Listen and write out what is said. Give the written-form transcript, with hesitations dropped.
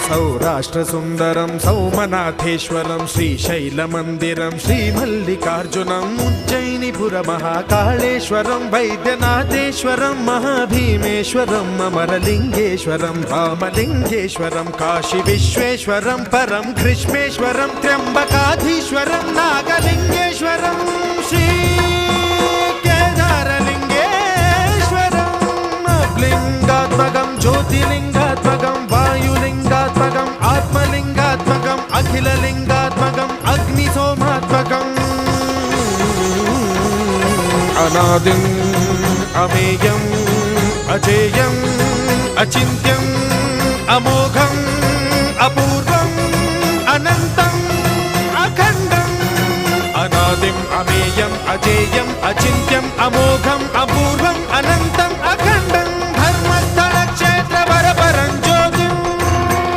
सौराष्ट्रसुन्दरं सौमनाथेश्वरं श्रीशैलमन्दिरं श्रीमल्लिकार्जुनम् उज्जयिनीपुरमहाकाळेश्वरं वैद्यनाथेश्वरं महाभीमेश्वरम् अमरलिङ्गेश्वरं रामलिङ्गेश्वरं काशीविश्वेश्वरं परं कृष्णेश्वरं त्र्यम्बकाधीश्वरं नागलिङ्गेश्वरं श्री लिंगात्मकं ज्योतिलिंगात्मकं वायुलिंगात्मकं आत्मलिंगात्मकं अखिललिंगात्मकं अग्निसोमात्मकम् अनादिं अमेयं अजेयं अचिन्त्यं अमोघं अपूर्वं अनन्तम् अखण्डम् अनादिं अमेयं अजेयं अचिन्त्यं अमोघं अपूर्वं अनन्तम्